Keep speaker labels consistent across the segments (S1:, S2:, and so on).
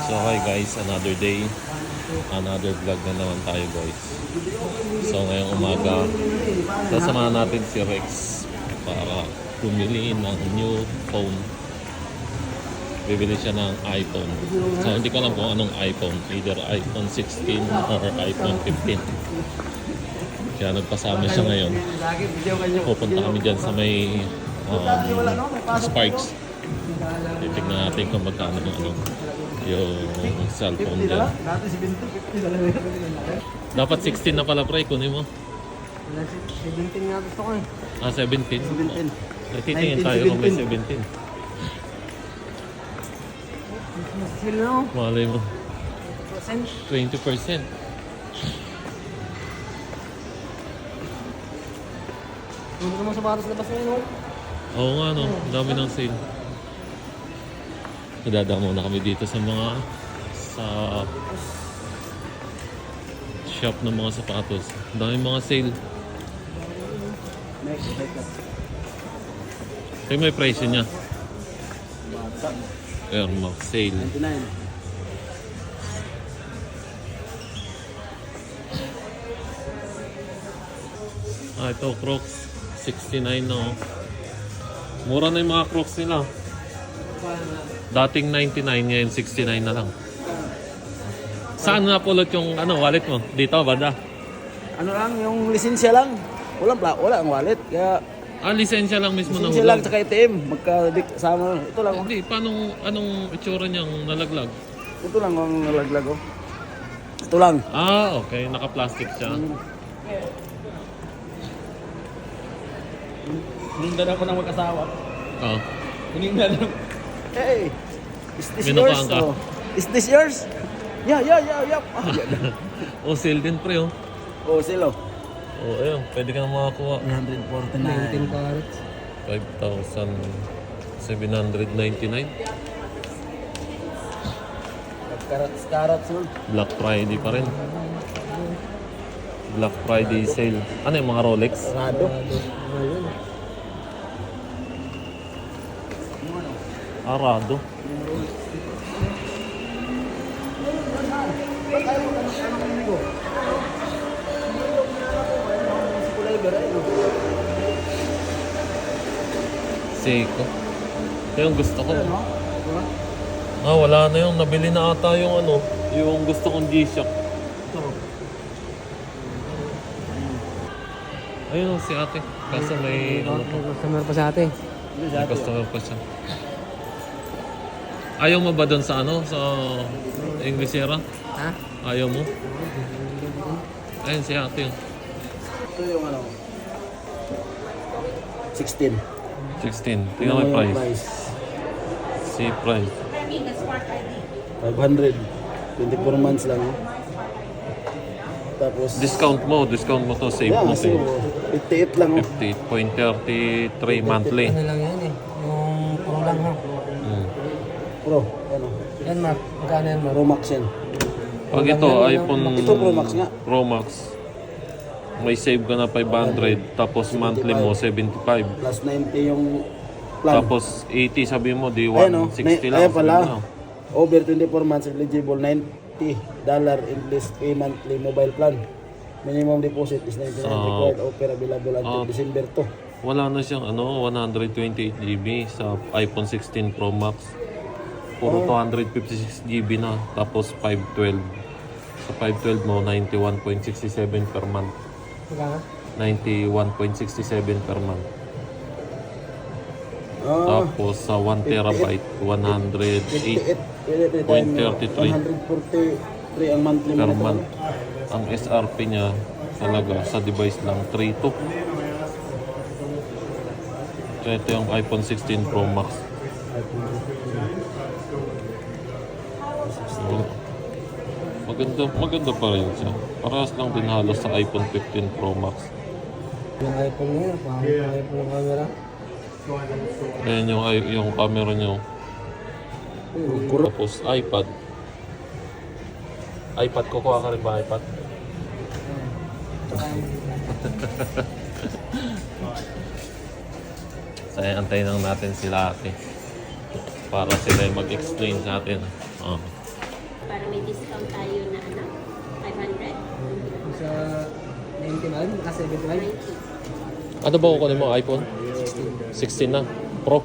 S1: So hi guys, another day, another vlog na naman tayo guys. So ngayong umaga, sasamahan natin si Rex para bumili ng new phone. Bibili siya ng iPhone. So hindi ko alam kung anong iPhone, either iPhone 16 or iPhone 15. Kaya nagpasama siya ngayon. Pupunta kami dyan sa may Sparks. Titignan natin kung magkano yung cellphone dyan. Dapat 16 na pala pre, kunin mo.
S2: 17 nga gusto ko eh.
S1: 17?
S2: 17.
S1: Titingin tayo kung may 17.
S2: Mas sale na oh.
S1: Malay mo.
S2: 20%.
S1: 20%.
S2: Hindi ko naman sapatos labas ngayon oh.
S1: Oo nga no, ang dami ng sale. Nadadamo na kami dito sa shop ng mga sapatos. Ang dami mga sale. Ito may price niya. Air Max sale.
S2: 99.
S1: Ito Crocs 69 no. Mura na yung mga Crocs nila. Dating 99 ngayon 69 na lang. Saan na pulot yung wallet mo? Dito banda?
S2: Ano lang, yung lisensya lang. Wala ang wallet. Kaya
S1: Lisensya lang mismo na
S2: lisensya
S1: hulog.
S2: lang tsaka ATM. Sama. Ito lang oh.
S1: Hindi, anong itsura niyang nalaglag?
S2: Ito lang ang nalaglag oh. Ito lang.
S1: Okay. Naka-plastic siya.
S2: Hinindan ako ng mag-asawa.
S1: Oh.
S2: Hinindan ako. Hey! Is this
S1: Binukaan
S2: yours?
S1: ka?
S2: Oh. Is this yours? Yeah.
S1: Sale din pre oh.
S2: Oh, silo.
S1: Ayun. Pwede ka na makakuha.
S2: 149. 19 carats.
S1: 5,799.
S2: Carats mo.
S1: Black Friday pa rin. Black Friday sale. Ano yung mga Rolex?
S2: Rado.
S1: Arado. Seiko. Ito yung gusto ko. Wala na yung nabili na ata yung yung gusto kong G-Shock. Ayun si ate. Kaso may
S2: Customer pa sa atin.
S1: may customer pa siya. Ayaw mo ba doon sa sa Inglesera?
S2: Ha?
S1: Ayaw mo? Ayun si ate.
S2: Ito yung 16.
S1: 16. Tingnan mo yung price. Si price.
S2: 500. 24 months lang. Oh. Tapos
S1: Discount mo to. Save mo.
S2: save. 58 lang. Oh.
S1: 58.33 monthly.
S2: Ano lang yan eh. Yung pro lang ha. Pro. Ano? Yan Mark. Magkano yan Mark? Pro Max yan.
S1: Pag ito, iPhone
S2: Ito Pro Max nga.
S1: Pro Max, may save ka na 500, tapos monthly mo 75.
S2: Plus 90 yung plan.
S1: Tapos 80 sabi mo, di
S2: Ayan,
S1: 160 lang.
S2: Ayan pala.
S1: Sabi mo.
S2: Over 24 months eligible, $90 English pay monthly mobile plan. Minimum deposit is 99 required. Offer available until December 2.
S1: Wala na siyang 128 GB sa iPhone 16 Pro Max. Puro 256 GB na, tapos 512. Sa 512 mo, 91.67 per month.
S2: Magkano?
S1: 91.67 per month. Tapos sa 1 terabyte, 108
S2: 143 ang monthly
S1: per
S2: mo.
S1: month. Ang SRP niya talaga sa device lang 32. So ito yung iPhone 16 Pro Max. Maganda pa rin siya. Parehas lang din halos sa iPhone 15 Pro Max.
S2: Yung iPhone niya, yung iPhone camera.
S1: Ayan yung camera niyo. Tapos iPad. Kukuha ka rin ba iPad? So, antayin lang natin sila ate. Para sila mag-explain sa atin.
S3: Para may discount tayo na ano, 500?
S4: Sa 99, naka 79.
S3: 90.
S1: Ano ba kukunin mo? iPhone? 16 na? Pro?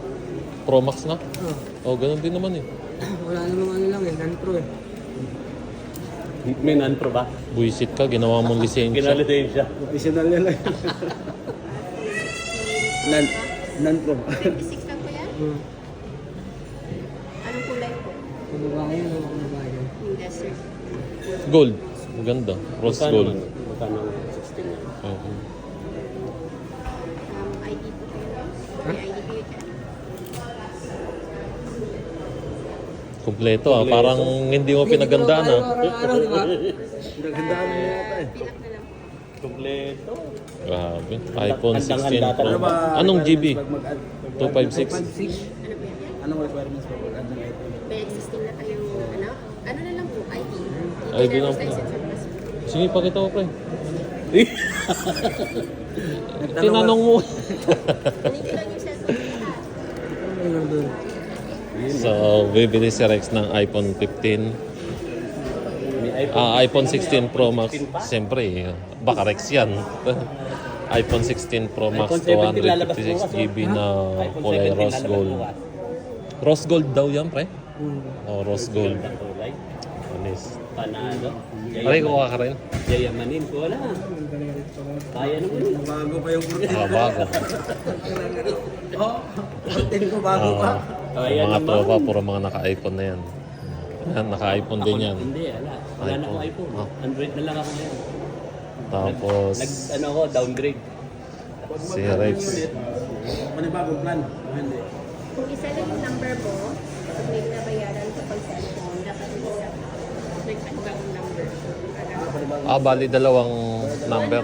S1: Pro Max na? Oh, ganun din naman eh.
S4: Wala namang ano lang eh, non-pro eh.
S5: May non-pro ba?
S1: Buisit ka, ginawa mong lisensya.
S5: Kinalidensya.
S2: Additional yan lang. Non-pro.
S3: 26 lang po yan?
S4: Hmm.
S3: Anong kulay po?
S4: Kung babae yun, o kung babae yun.
S3: Yung desert.
S1: Gold. Maganda. Rose gold.
S5: Magkano 16 na?
S1: Oo.
S3: ID po kayo. May ID kayo dyan.
S1: Kompleto ah. Parang hindi mo pinagandaan ah.
S4: Araw-araw, di ba?
S2: Naghandaan mo yata eh.
S3: Pilak na lang po.
S5: Kompleto.
S1: Grabe. iPhone 16
S5: Handang-handa
S1: Pro.
S5: talaga.
S1: Max. Anong GB? 256?
S4: 5'6".
S3: Ano po yan?
S2: Anong requirements pa mag-add ng item?
S3: May existing na kayong ano na lang po, ID.
S1: ID lang
S3: Driver's
S1: po.
S3: license or passport.
S1: Sige, pakita mo pre. Tinanong mo.
S3: Kunin ko lang yung cellphone nila.
S4: Ano lang doon?
S1: So, bibili si Rex ng iPhone 15.
S5: May iPhone.
S1: iPhone 16 Pro Max. Siyempre, baka Rex yan. iPhone 16 Pro Max,
S5: iPhone 17 lalabas
S1: 256
S5: bukas,
S1: GB
S5: oh.
S1: na
S5: iPhone
S1: kulay
S5: 17
S1: rose
S5: lalabas
S1: gold.
S5: bukas.
S1: Rose gold daw yan, pre?
S4: Hmm.
S1: Oh, rose gold.
S5: Ang kulay.
S1: Anis.
S5: Panalo.
S1: Aray, kuha ka rin.
S5: Yayamanin ko wala. Kaya naman yun.
S2: Bago pa yung kurtin.
S1: Bago.
S2: Oh, kurtin ko bago pa.
S5: Kaya
S1: Mga
S5: naman.
S1: tropa, puro mga naka-iPhone na yan. Yan, naka-iPhone din yan.
S5: Hindi, wala. Wala na akong
S1: iPhone.
S5: iPhone. Android na lang ako ngayon.
S1: Tapos,
S5: Ano ako, downgrade.
S1: si Rex.
S2: Manibagong plan. Hindi.
S3: Kung isa lang yung number mo, pag may binabayaran ka pag cellphone, dapat yung isa. Nagpanibagong number.
S1: Bali dalawang number.
S3: Number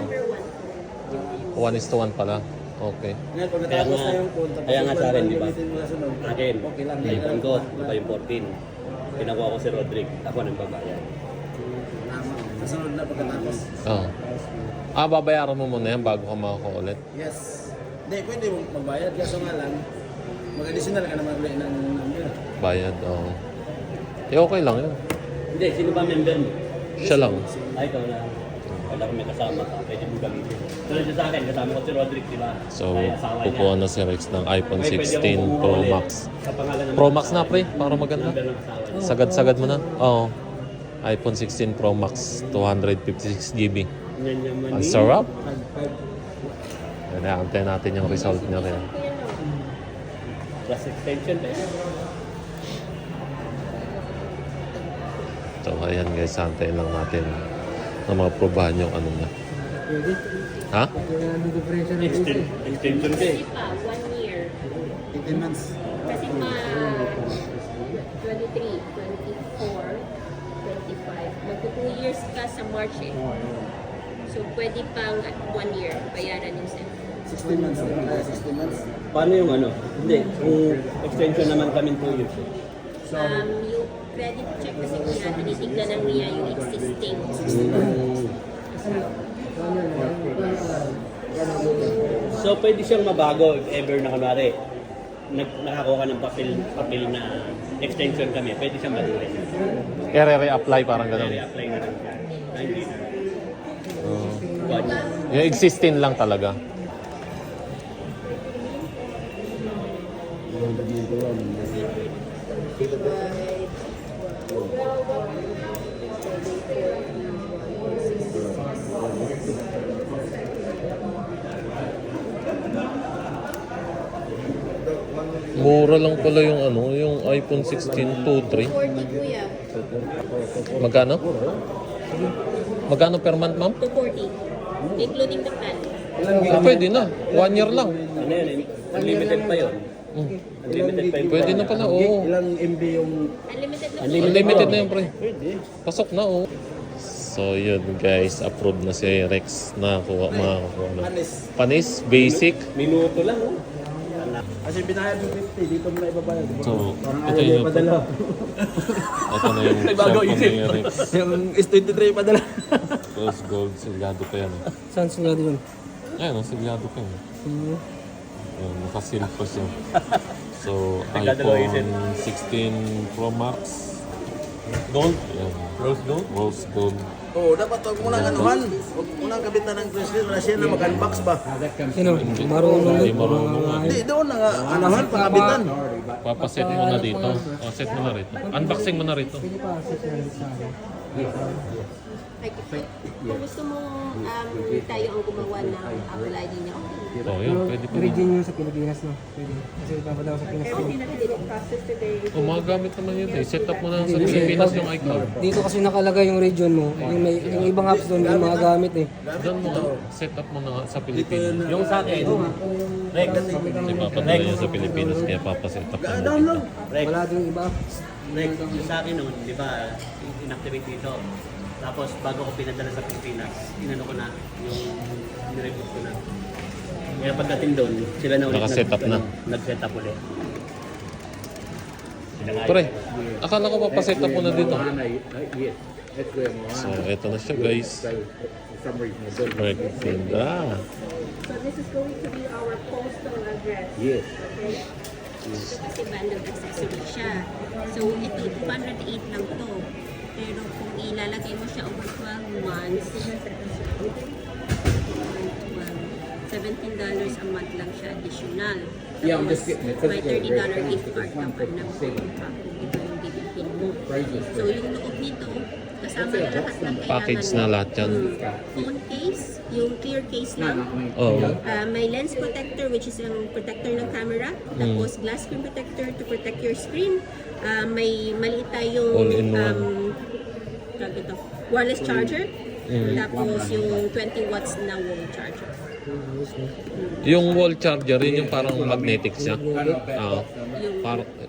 S1: 1:1
S3: 1.
S1: pala. Okay.
S2: Ngayon, pag natapos na yung phone, tapos
S5: Kaya nga
S2: yung
S5: sa akin,
S2: plan,
S5: di ba?
S2: gamitin mo sa sunod.
S5: Akin,
S2: Okay lang.
S5: iPhone ko, iba yung 14. Pinakuha ko si Rodrick. Ako nang babayad.
S2: Tama. Sa sunod na pagkatapos.
S1: Oh. Babayaran mo muna yan bago ka makakuha ulit.
S2: Yes. Hindi, pwede mo magbayad. Kaso nga lang, mag-additional ka naman ulit ng number.
S1: Bayad, oh. Okay lang yun.
S5: Hindi, sino ba member mo?
S1: Siya lang.
S5: Ikaw na. Wala kung may kasama ka, pwede mo gamitin. Tulad siya sa akin, kasama ko si Rodrick, di ba?
S1: So,
S5: Ay, asawa niya.
S1: kukuha na si Rex ng iPhone
S5: Okay, pwede
S1: 16
S5: akong kumuha
S1: Pro
S5: ulit
S1: Max.
S5: sa pangalan ng
S1: Pro Max na, pre, para maganda.
S5: number ng asawa niya.
S1: Sagad-sagad mo na. Oo. iPhone 16 Pro Max, 256 GB.
S5: Yan naman
S1: Ang
S5: eh.
S1: sarap.
S2: 5-5.
S1: Yan, antayin natin yung result niya rin.
S5: Plus extension pa yan.
S1: So, ayan guys, antayin lang natin na maprobahan yung ano na.
S4: Pwede.
S1: Ha?
S4: Kaya nandun differential ng isa eh.
S5: Extension ka eh.
S3: Kasi pa, 1 year.
S2: 18 months.
S3: Kasi pa, 23, 24, 25. Magto 2 years ka sa March eh. So, pwede pang 1 year bayaran yung cellphone.
S2: 16 months. 16 months.
S5: Paano yung ano? Hindi, kung extension naman kami 2 years. eh.
S3: Yung credit check kasi niya, tinitignan lang niya yung existing.
S5: So, pwede siyang mabago if ever na kunwari nakakuha ka ng papel na extension kami, pwede siyang baguhin.
S1: I-re-apply parang ganun.
S5: I-apply na lang siya. Na hindi na.
S1: Oo.
S5: One.
S1: Yung existing lang talaga. Mura lang pala yung ano, yung iPhone 16 2.3.
S3: 240 kuya.
S1: Magkano? Magkano per month, ma'am?
S3: 240. Including the plan.
S1: Pwede na. 1 year lang.
S5: Ano yun eh? Unlimited pa yun. Unlimited pa yung
S1: Pwede na pala, oo.
S2: Ilang MB yung...
S3: Unlimited na
S1: Unlimited na yun, pre.
S2: Pwede.
S1: Pasok na, oo. So, yun guys. Approved na si Rex na makakuha na.
S2: Panis.
S1: Panis, basic.
S5: Minuto lang oh.
S2: Kasi binayad yung 50, dito mo na ibabayad.
S1: So,
S2: Parang
S1: ito
S2: ayaw niya
S1: yung,
S2: ipadala.
S1: ito na yung cellphone ni Rex.
S2: Yung S23 ipadala.
S1: Rose gold, silyado pa yan.
S4: Saan sigurado yun?
S1: Ayan, silyado pa yan. Ayan, nakasil pa siya. So,
S5: Nagdadalawa
S1: iPhone 16 Pro Max, Gold. Yan.
S5: Rose gold?
S1: Rose gold.
S2: Oo, dapat huwag mo nang anuhan. Huwag mo nang kabitan ng bracelet. Wala siya na mag-unbox ba?
S4: Sino? Marunong
S1: Hindi
S4: yun.
S1: marunong.
S2: Hindi, doon na nga. Anuhan, pakabitan.
S1: Papaset mo na dito. O, set mo na rito. Unboxing mo na rito.
S4: Pwede pa, set na rin sa akin.
S3: Like, kung gusto mo tayo ang gumawa ng apply din niya,
S1: O, yun. Pwede pa.
S4: Origin yun sa Pilipinas, no? Pwede. Kasi ipapadala ko sa Pinas.
S1: O, magagamit naman yun eh. Set up mo na sa Pilipinas yung iCloud.
S4: Dito kasi nakalagay yung region mo. Yung ibang apps doon, yung magagamit eh.
S1: Doon mo, set up mo na sa Pilipinas.
S5: Yung sa akin, Rex,
S1: Kasi papadala yan sa Pilipinas, kaya papaset up mo na
S2: Download.
S1: dito.
S5: Rex,
S4: Wala din yung iba apps.
S5: Rex, yung sa akin noon, di ba, inactivate dito. Tapos bago ko pinadala sa Pilipinas, inano ko na, yung nireport ko na. Kaya pagdating doon, sila na ulit
S1: Naka-set up na.
S5: Nag-set up ulit.
S1: Pre, akala ko papaset up mo na dito. So, eto na siya guys. Correct. Ganda.
S3: So this is going to be our postal address.
S5: Yes.
S3: Okay? Ito kasi bundle accessory siya. So ito, 208 lang to. Pero kung ilalagay mo siya over 12 months, $17 a month lang siya additional.
S6: Yeah, I'm just getting it.
S3: May $30 gift card ka pa na kung ito yung bibigyan mo. So yung loob nito, kasama na lahat ng kailangan
S1: Package
S3: mo.
S1: na lahat yan.
S3: Phone case, yung clear case lang.
S1: Oh.
S3: May lens protector which is ang protector ng camera. Tapos glass screen protector to protect your screen. May maliit tayong
S1: All-in-one.
S3: tawag ito, wireless charger. Tapos yung 20 watts na wall charger.
S1: Yung wall charger, yun yung parang magnetic siya.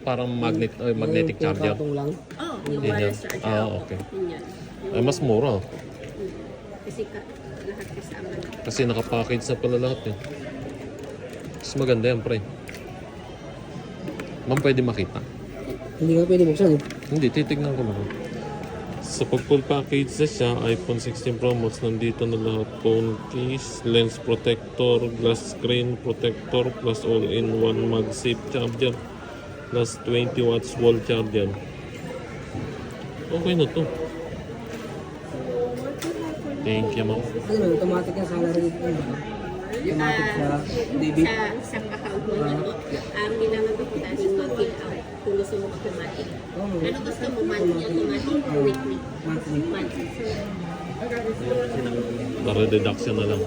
S1: Parang magnetic charger.
S4: Patong lang.
S3: Oh, yung
S1: Yun
S3: wireless
S1: yan.
S3: charger.
S1: Okay.
S3: Yun yan.
S1: Ay, mas mura.
S3: Kasi lahat kasama na.
S1: Kasi nakapackage na pala lahat eh. Mas maganda yan, pre. Ma'am, pwede makita.
S4: Hindi ka pwede buksan eh.
S1: Hindi, titignan ko lang. Sa pag-full package na siya, iPhone 16 Pro Max, nandito na lahat. Phone case, lens protector, glass screen protector, plus all-in-one MagSafe charger, plus 20 watts wall charger. Okay na to. Thank you, ma'am.
S4: Ano, automatic yan sa salary. Automatic sa debit.
S3: Sa isang account mo nito, nilangan ko kung tayo mag-fill out kung gusto mo automatic. Ano gusto mo, monthly automatic o weekly?
S4: Monthly.
S3: Monthly.
S1: Para deduction na lang.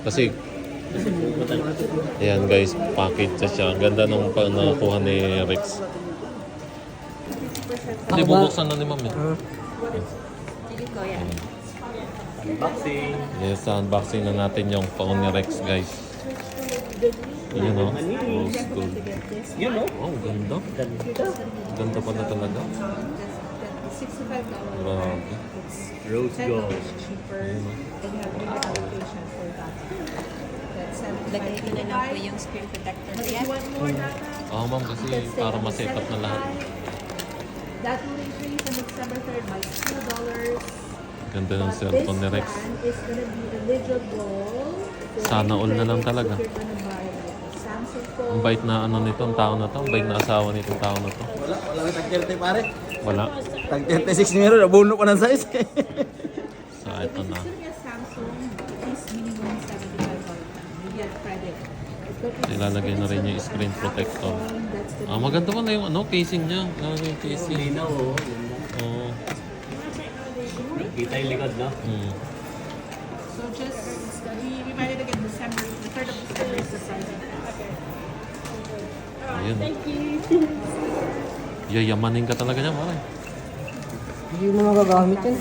S1: Kasi, ayan guys, package na siya. Ang ganda nung nakuha ni Rex. Hindi, bubuksan na ni ma'am eh.
S3: Sige ko yan.
S5: Unboxing.
S1: Yes, unboxing na natin yung phone ni Rex guys. Yun o, rose gold.
S5: Yun, no?
S1: Oh, ganda. Ganda pala talaga. Grabe.
S5: Rose gold.
S3: Lagay ko na lang po yung screen protector niya.
S1: Oh ma'am, kasi para ma-set up na lahat.
S7: That will increase on December 3rd by $2.
S1: Ganda ng cellphone ni Rex.
S7: This one is going to be eligible.
S1: Sana all na lang talaga.
S7: If you're going to buy like a Samsung phone.
S1: Ang bait na ano nitong tao na to. Ang bait na asawa nitong tao na to.
S2: Wala may tag 30 pare.
S1: Wala.
S2: Tag 36 meron, nabuno pa ng size.
S1: So, ito na.
S7: If you're a Samsung, at least minimum $75. You get credit.
S1: Ilalagay na rin yung screen protector.
S7: That's the
S1: Maganda pa na yung ano, casing niya. Ano yung casing?
S5: Linaw, oh.
S1: Oo.
S5: Kita yung likod, no?
S7: So just, we might again December, the 3rd of December is the pricing.
S1: Ayun. Yayamanin ka talaga niya, pare.
S4: Hindi mo magagamit yan.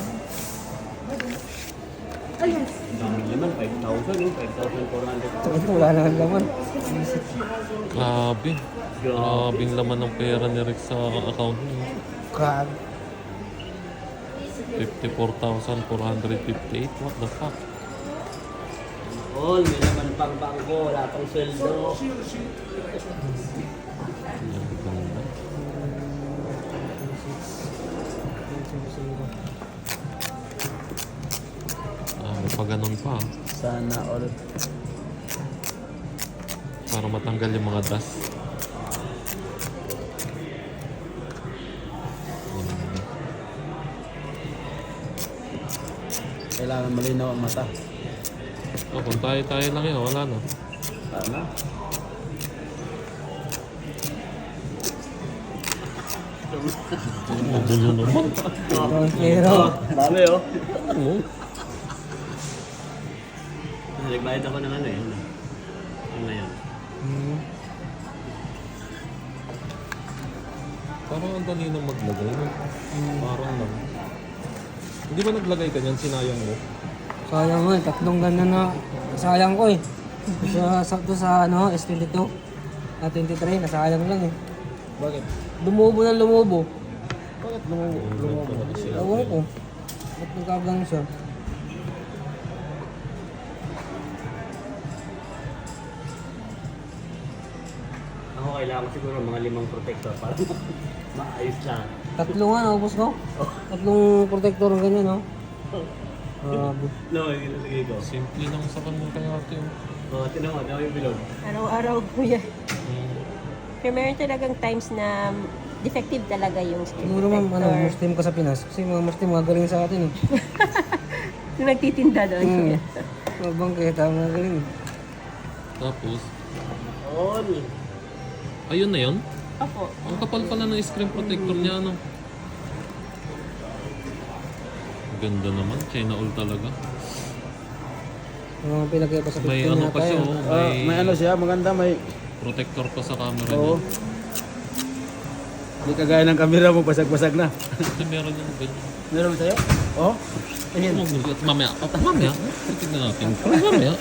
S5: Daming naman, 5,000, no? 5,400.
S4: Ito, wala na ang laman.
S1: Grabe. Grabing laman ng pera ni Rex sa account niya.
S4: Grabe.
S1: 54,458. What the fuck?
S5: All, may naman pang bangko, wala pang sweldo.
S1: Yan, ganda. May pa ganun pa.
S2: Sana all.
S1: Para matanggal yung mga dust.
S2: Kailangan malinaw ang mata.
S1: Oh, kung tayo lang yun, wala na.
S2: Ano?
S1: Mabulo naman.
S4: Pero,
S5: Dami oh.
S1: Oo.
S5: Nagbayad ako ng ano eh. Ano ngayon?
S1: Parang ang dali nang maglagay. No? Parang lang. Hindi ba naglagay ka niyan? Sinayang mo?
S4: sayang nga, tatlong ganun na sayang ko eh. Sa ano, S22. Na 23, nasayang lang eh.
S2: Bakit?
S4: Lumubo ng lumubo.
S2: Bakit lumobo?
S4: Ewan ko. Ba't nagkagang siya?
S5: Ako kailangan ko siguro mga 5 protector para maayos lang.
S4: Tatlo nga, naubos ko. Tatlong protector ng ganyan, no? Grabe.
S5: No, ilalagay ko.
S1: Simple lang sa kanila kaya ito.
S5: Oh, tinan mo, dami yung bilog.
S3: Araw-araw ko yan. Pero meron talagang times na defective talaga yung screen
S4: Siguro ma'am, ano,
S3: protector.
S4: Muslim ka sa Pinas. Kasi mga Muslim, mga galing sa atin eh.
S3: Yung nagtitinda doon.
S4: Mga bangketa, mga galing eh.
S1: Tapos,
S5: On.
S1: ayun na yun.
S3: Opo.
S1: Ang kapal pala ng screen protector niya, ano? Ganda naman. China all talaga.
S4: Mga pinagay pa sa
S1: May
S4: 15
S1: ano
S4: yata
S1: pa siya,
S4: yun.
S1: oh.
S2: May ano siya, maganda, may...
S1: Protector pa sa camera
S2: Oo.
S1: niya.
S2: Hindi kagaya ng camera mo, basag-basag na.
S1: Ito meron yung ganyan.
S2: Meron sa'yo? Oh? Ayun.
S1: Mamaya. Mamaya. Tignan natin. Mamaya.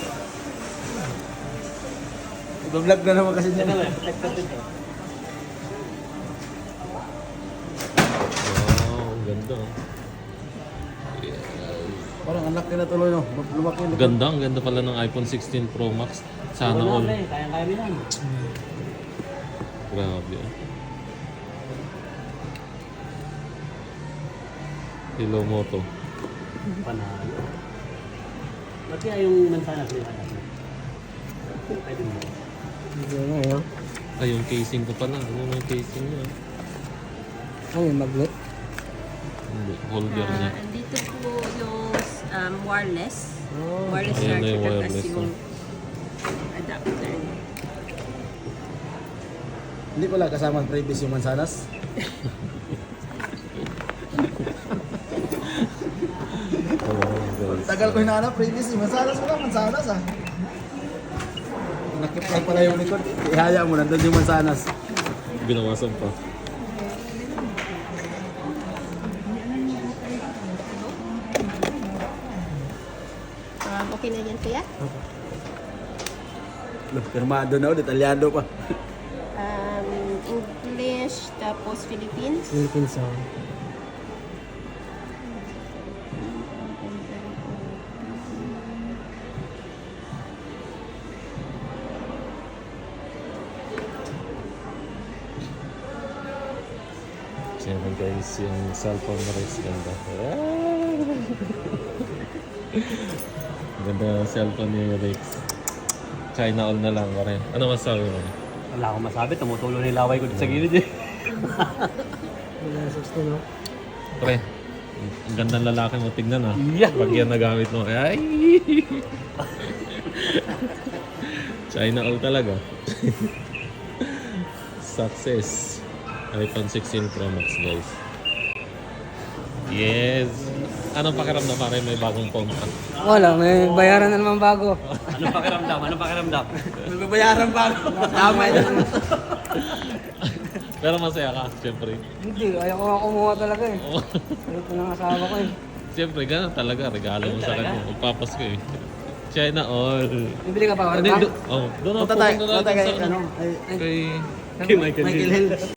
S2: Iba-vlog na naman kasi niya.
S5: Protector dito.
S1: Wow, ang ganda.
S2: Parang anak na tuloy, no? Lumaki na.
S1: Ang ganda pala ng iPhone 16 Pro Max. Sana all.
S5: Kaya-kaya mo yan.
S1: Grabe. Hello Moto.
S5: Panalo. Ba't kaya yung mansanas may anak na? Pwede mo.
S4: Hindi nga yun.
S1: Ay, yung casing ko pala. Ano yung casing niya?
S4: Ano yung magnet?
S1: Hindi, holder niya.
S3: Andito po yung wireless.
S4: Oh.
S3: Wireless
S1: Ayan na
S3: charger
S1: yung
S3: tapos
S1: wireless,
S3: yung adapter.
S2: Hindi pala kasama ang previous yung mansanas. Tagal ko hinahanap previous yung mansanas mo lang, mansanas ah. Nakipag pala yung likod. Ihaya mo, nandun yung mansanas.
S1: Binawasan pa.
S3: Okay na yan kuya?
S2: Firmado na, detalyado pa.
S3: English tapos Philippines.
S4: Philippines oh.
S1: Siyempre guys, yung cellphone na Rex ganda. Ganda ng cellphone ni Rex. China all na lang ka rin. Ano masabi mo?
S5: Wala akong masabi, tumutulo na yung laway ko sa gilid eh.
S4: Wala na 16 no?
S1: Pre, ang gandang lalaki mo tignan ah.
S5: Yeah.
S1: Pag yan nagamit mo, ay! China all talaga. Success. iPhone 16 Pro Max guys. Yes! Anong pakiramdam pare may bagong phone ka?
S4: Wala, may bayaran na naman bago.
S5: Anong pakiramdam? Anong pakiramdam?
S2: Magbabayaran pa ako. Tama yan.
S1: Pero masaya ka, siyempre.
S4: Hindi, ayaw ko nga kumuha talaga eh. Ayaw ko ng asawa ko eh.
S1: Siyempre, ganun talaga. Regalo mo sa kanya. Magpapasko eh. China all.
S4: Bibili ka pa,
S1: Hindi,
S4: wala ba?
S1: doon ako
S2: Punta tayo,
S1: pupunta natin
S2: kay,
S1: sa
S2: ano,
S1: kay
S5: Kay Michael
S2: Michael
S5: Hill.
S2: Hill.